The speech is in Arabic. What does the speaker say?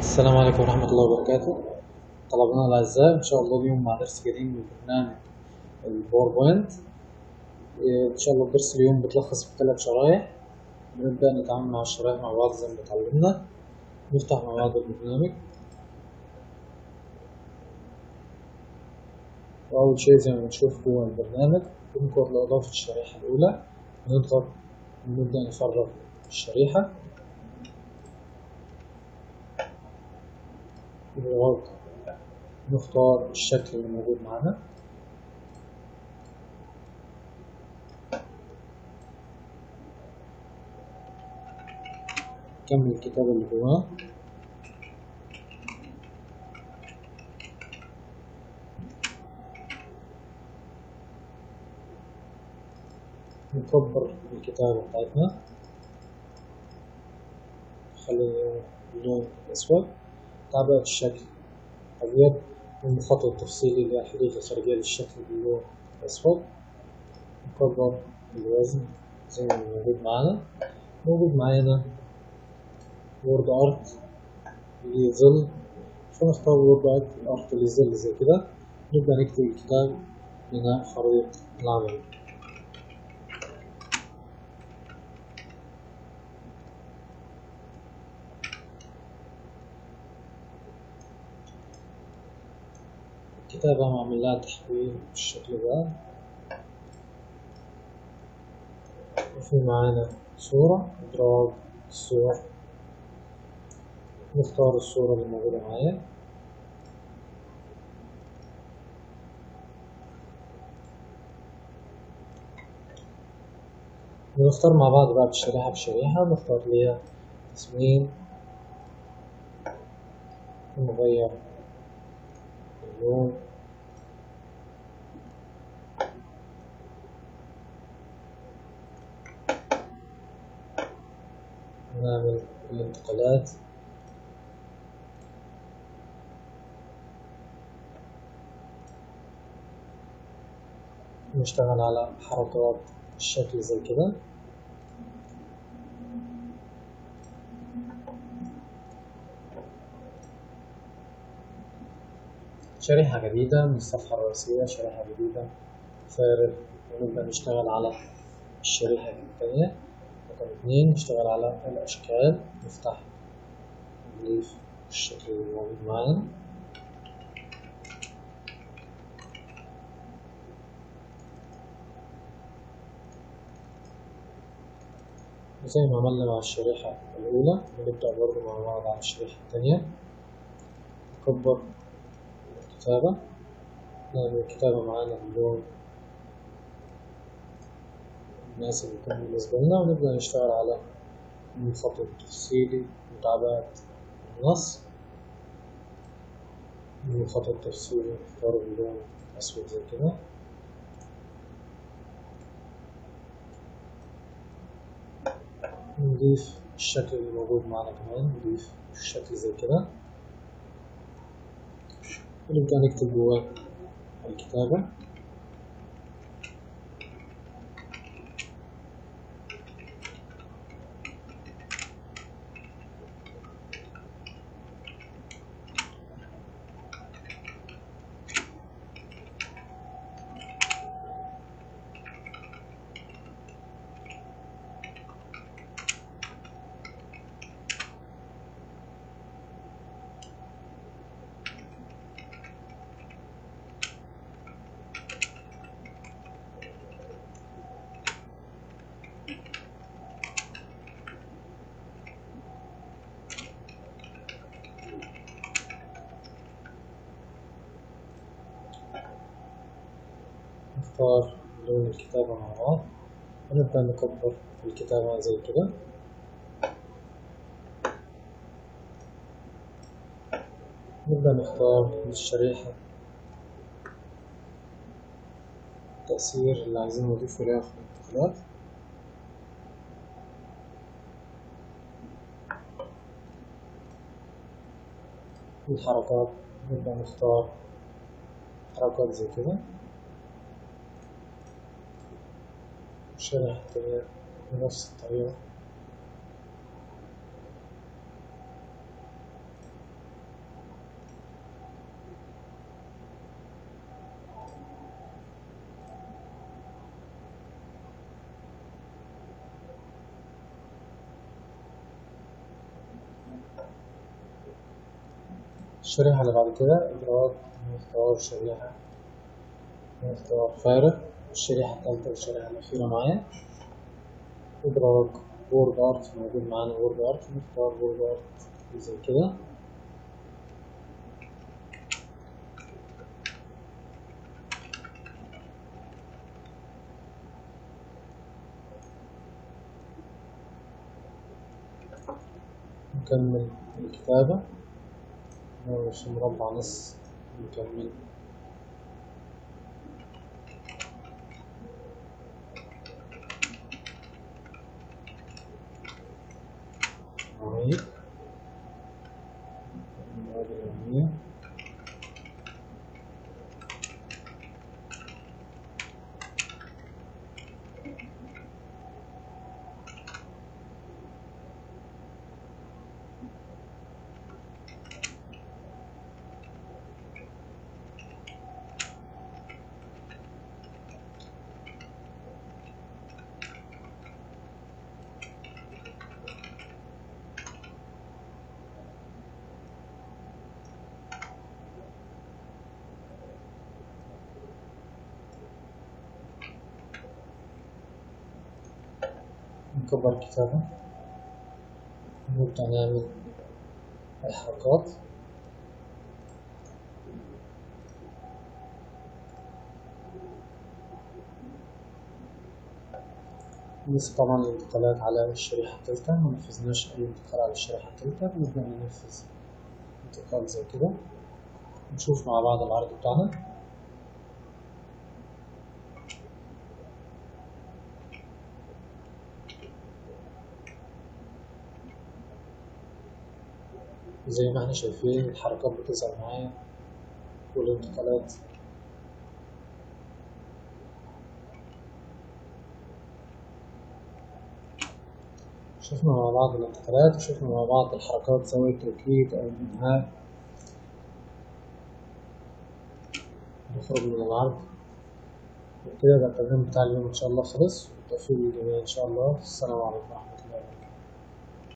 السلام عليكم ورحمة الله وبركاته. طلبنا الأعزاء، إن شاء الله اليوم مع درس جديد من برنامج الباوربيونت. إن شاء الله الدرس اليوم بتلخص في 3 شرايح. بنبدأ نتعامل مع الشرايح مع بعض زي ما اتعلمنا. نفتح مع بعض البرنامج، وأول شيء زي ما بنشوف جوه البرنامج بنضغط لإضافة الشريحة الأولى، نضغط ونبدأ نفرغ الشريحة، نختار الشكل اللي موجود معانا، نكمل الكتابة اللي جواه، نكبر الكتابة بتاعتنا، نخلي اللون أسود، تعبئة الشكل أبيض، والمخطط التفصيلي اللي هي الحدود الخارجية للشكل باللون أسود، نكبر الوزن زي ما موجود معانا وورد أرت اللي ظل، فنختار وورد أرت اللي ظل زي كده، نبدأ نكتب الكتاب بناء خريطة العمل. الكتابة معمل لها تحويل بالشكل ده، وفي معانا صورة، إدراج الصور، نختار الصورة اللي موجودة معايا، ونختار مع بعض بعد شريحة بشريحة، نختار ليها تصميم، نغير اللون، نعمل الانتقالات، نشتغل على حركات الشكل زي كده، شريحة جديدة من الصفحة الرئيسية، شريحة جديدة فارغ، ونبدأ نشتغل على الشريحة الثانية. رقم 2 نشتغل على الأشكال، نفتح نضيف الشكل اللي موجود معانا، وزي ما عملنا مع الشريحة الأولى بنبدأ برضه مع بعض على الشريحة الثانية، نكبر الكتابة، نعمل الكتابة معانا باللون المناسب يكون بالنسبة لنا، ونبدأ نشتغل على المخطط التفصيلي وتعبئة النص. المخطط التفصيلي نختاره باللون أسود زي كده، نضيف الشكل اللي موجود معنا كمان، نضيف الشكل زي كده، ونبدأ نكتب جواه الكتابة. نختار لون الكتابة مع بعض، ونبدأ نكبر الكتابة زي كده، نبدأ نختار الشريحة التأثير اللي عايزين نضيفه ليها في الانتقالات، الحركات نبدأ نختار حركات زي كده، الشريحة التانية بنفس الطريقة، الشريحة اللي بعد كده إدراك محتوى شريحة محتوى فارغ. الشريحة التالتة والشريحة الأخيرة معايا إدراك وورد أرت، موجود معانا وورد أرت، نختار وورد أرت زي كده. نكمل الكتابة، نرسم مربع نص، نكمل مواعيد اليومية. نكبر الكتابة، نبدأ نعمل الحركات. ننفذ طبعا الانتقالات على الشريحة التالتة، منفذناش أي انتقال على الشريحة التالتة، نبدأ ننفذ انتقال زي كده. نشوف مع بعض العرض بتاعنا. زي ما احنا شايفين الحركات بتظهر معايا والانتقالات. شفنا مع بعض الانتقالات وشفنا مع بعض الحركات سواء التوكيد أو الإنهاء. نخرج من العرض وكده. يبقى التمرين بتاع اليوم إن شاء الله خلص، والتوفيق للجميع إن شاء الله. السلام عليكم ورحمة الله.